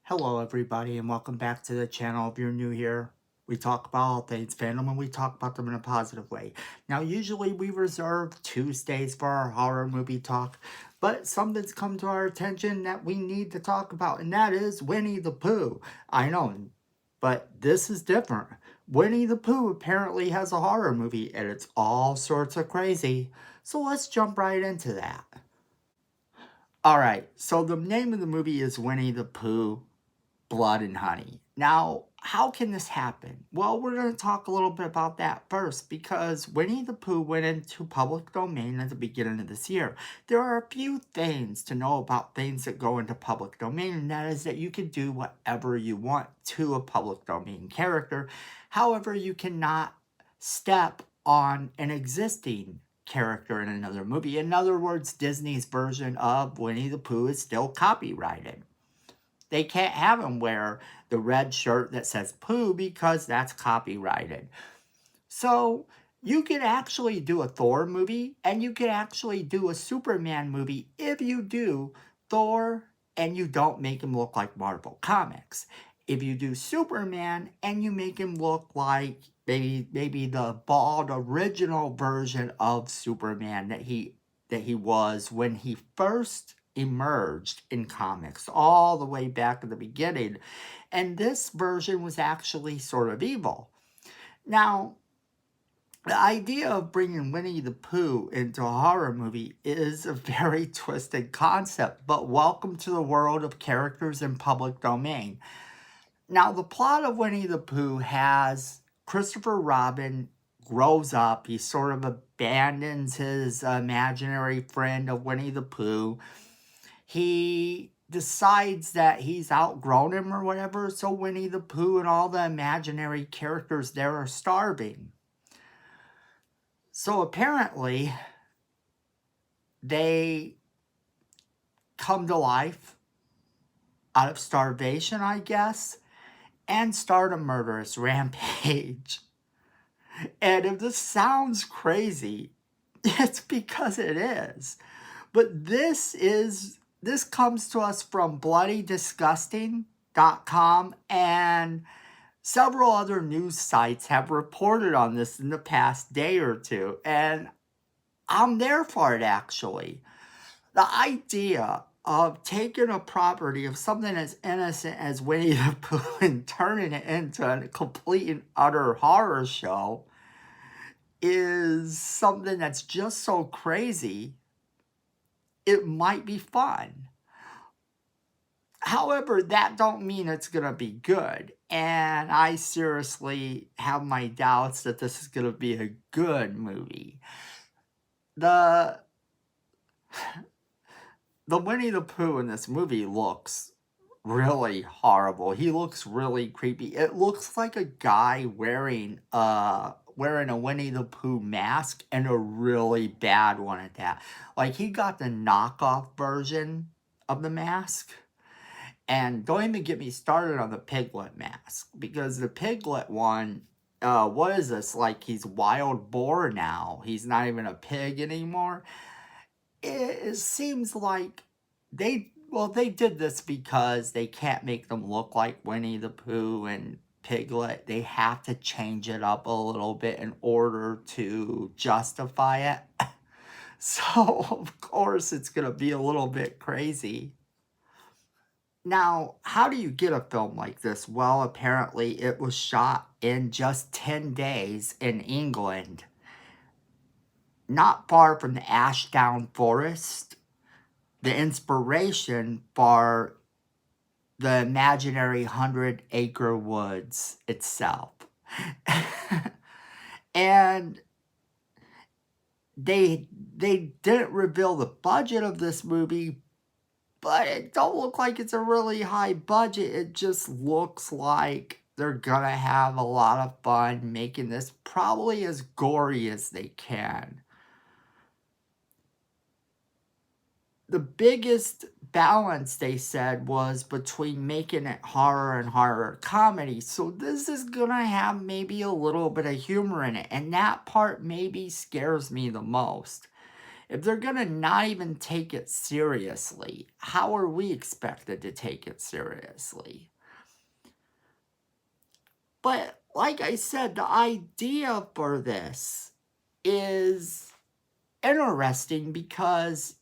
Hello everybody and welcome back to the channel. If you're new here, we talk about all things fandom and we talk about them in a positive way. Now usually we reserve Tuesdays for our horror movie talk, but something's come to our attention that we need to talk about, and that is Winnie the Pooh. I know, but this is different. Winnie the Pooh apparently has a horror movie and it's all sorts of crazy. So let's jump right into that. Alright, so the name of the movie is Winnie the Pooh, Blood and Honey. Now, how can this happen? Well, we're going to talk a little bit about that first because Winnie the Pooh went into public domain at the beginning of this year. There are a few things to know about things that go into public domain, and that is that you can do whatever you want to a public domain character. However, you cannot step on an existing character in another movie. In other words, Disney's version of Winnie the Pooh is still copyrighted. They can't have him wear the red shirt that says Pooh because that's copyrighted. So you could actually do a Thor movie and you could actually do a Superman movie if you do Thor and you don't make him look like Marvel Comics. If you do Superman and you make him look like maybe the bald original version of Superman that he was when he first emerged in comics all the way back at the beginning. And this version was actually sort of evil. Now, the idea of bringing Winnie the Pooh into a horror movie is a very twisted concept, but welcome to the world of characters in public domain. Now, the plot of Winnie the Pooh has Christopher Robin grows up. He sort of abandons his imaginary friend of Winnie the Pooh. He decides that he's outgrown him or whatever, so Winnie the Pooh and all the imaginary characters there are starving. So apparently, they come to life out of starvation, I guess, and start a murderous rampage. And if this sounds crazy, it's because it is. But this comes to us from bloodydisgusting.com, and several other news sites have reported on this in the past day or two, and I'm there for it, actually. The idea of taking a property of something as innocent as Winnie the Pooh and turning it into a complete and utter horror show is something that's just so crazy, it might be fun. However, that don't mean it's going to be good. And I seriously have my doubts that this is going to be a good movie. The Winnie the Pooh in this movie looks really horrible. He looks really creepy. It looks like a guy wearing a Winnie the Pooh mask, and a really bad one at that. Like, he got the knockoff version of the mask. And don't even get me started on the Piglet mask, because the Piglet one, what is this? Like, he's wild boar now. He's not even a pig anymore. It seems like they did this because they can't make them look like Winnie the Pooh and Piglet. They have to change it up a little bit in order to justify it. So, of course, it's going to be a little bit crazy. Now, how do you get a film like this? Well, apparently it was shot in just 10 days in England, not far from the Ashdown Forest, the inspiration for the imaginary 100-acre woods itself. And they didn't reveal the budget of this movie, but it don't look like it's a really high budget. It just looks like they're gonna have a lot of fun making this probably as gory as they can. The biggest balance, they said, was between making it horror and horror comedy. So this is gonna have maybe a little bit of humor in it, and that part maybe scares me the most. If they're going to not even take it seriously, how are we expected to take it seriously? But like I said, the idea for this is interesting because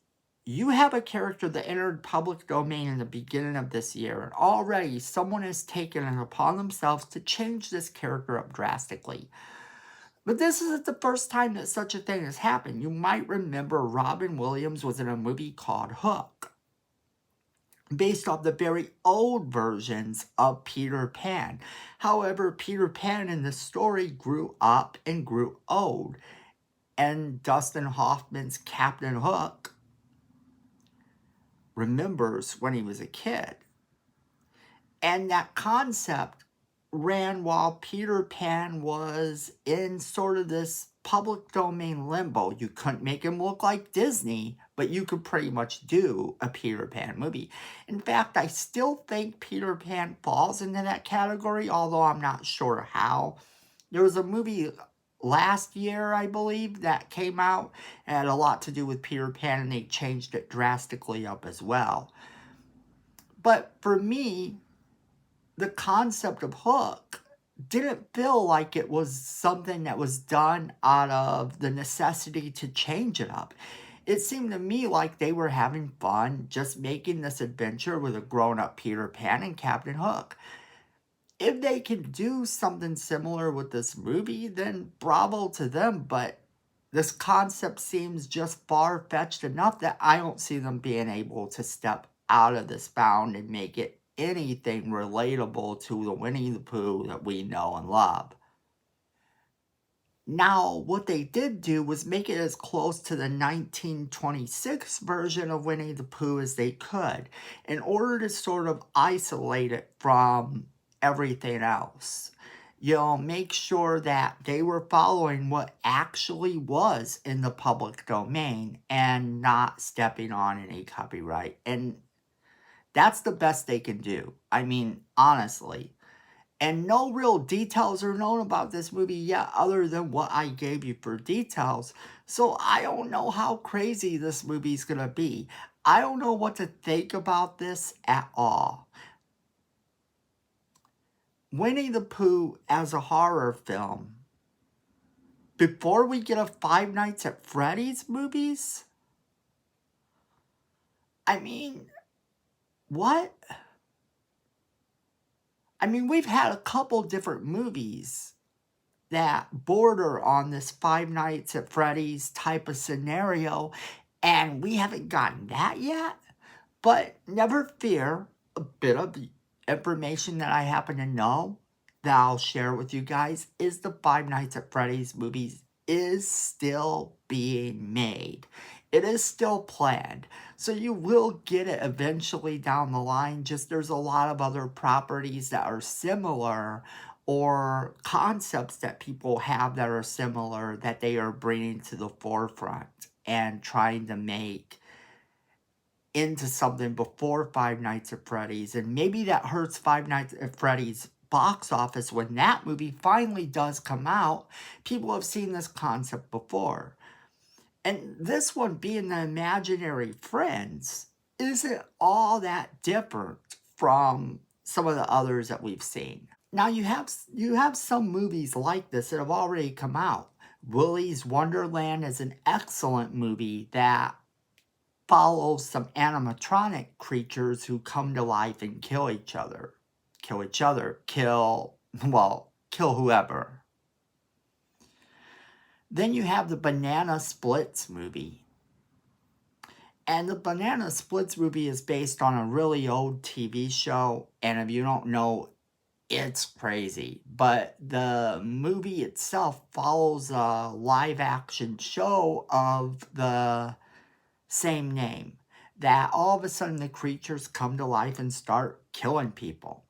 you have a character that entered public domain in the beginning of this year, and already someone has taken it upon themselves to change this character up drastically. But this isn't the first time that such a thing has happened. You might remember Robin Williams was in a movie called Hook, based off the very old versions of Peter Pan. However, Peter Pan in the story grew up and grew old, and Dustin Hoffman's Captain Hook remembers when he was a kid. And that concept ran while Peter Pan was in sort of this public domain limbo. You couldn't make him look like Disney, but you could pretty much do a Peter Pan movie. In fact, I still think Peter Pan falls into that category, although I'm not sure how. There was a movie last year, I believe, that came out and had a lot to do with Peter Pan, and they changed it drastically up as well. But for me, the concept of Hook didn't feel like it was something that was done out of the necessity to change it up. It seemed to me like they were having fun just making this adventure with a grown-up Peter Pan and Captain Hook. If they can do something similar with this movie, then bravo to them, but this concept seems just far-fetched enough that I don't see them being able to step out of this bound and make it anything relatable to the Winnie the Pooh that we know and love. Now, what they did do was make it as close to the 1926 version of Winnie the Pooh as they could, in order to sort of isolate it from everything else. Make sure that they were following what actually was in the public domain and not stepping on any copyright. And that's the best they can do. I mean, honestly. And no real details are known about this movie yet other than what I gave you for details. So I don't know how crazy this movie's going to be. I don't know what to think about this at all. Winnie the Pooh as a horror film. Before we get a Five Nights at Freddy's movies? I mean, what? I mean, we've had a couple different movies that border on this Five Nights at Freddy's type of scenario, and we haven't gotten that yet. But never fear, a bit of information that I happen to know that I'll share with you guys is the Five Nights at Freddy's movies is still being made. It is still planned. So you will get it eventually down the line. Just there's a lot of other properties that are similar or concepts that people have that are similar that they are bringing to the forefront and trying to make into something before Five Nights at Freddy's. And maybe that hurts Five Nights at Freddy's box office when that movie finally does come out. People have seen this concept before. And this one being the imaginary friends isn't all that different from some of the others that we've seen. Now you have some movies like this that have already come out. Willy's Wonderland is an excellent movie that follows some animatronic creatures who come to life and kill each other. Kill whoever. Then you have the Banana Splits movie. And the Banana Splits movie is based on a really old TV show. And if you don't know, it's crazy. But the movie itself follows a live action show of the same name. That all of a sudden the creatures come to life and start killing people.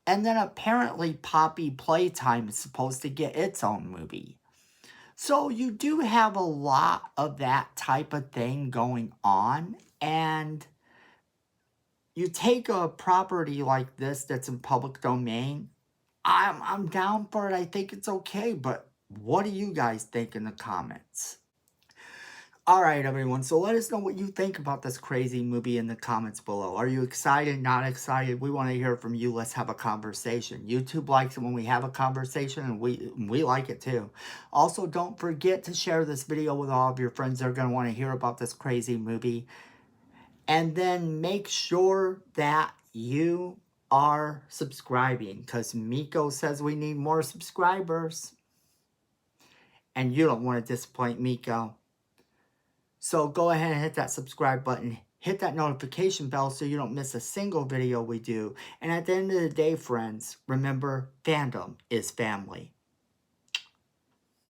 And then apparently Poppy Playtime is supposed to get its own movie. So you do have a lot of that type of thing going on. And you take a property like this that's in public domain, I'm down for it. I think it's okay. But what do you guys think in the comments? Alright, everyone, so let us know what you think about this crazy movie in the comments below. Are you excited, not excited? We want to hear from you. Let's have a conversation. YouTube likes it when we have a conversation, and we like it too. Also, don't forget to share this video with all of your friends. They're going to want to hear about this crazy movie. And then make sure that you are subscribing, because Miko says we need more subscribers. And you don't want to disappoint Miko. So go ahead and hit that subscribe button. Hit that notification bell so you don't miss a single video we do. And at the end of the day, friends, remember, fandom is family.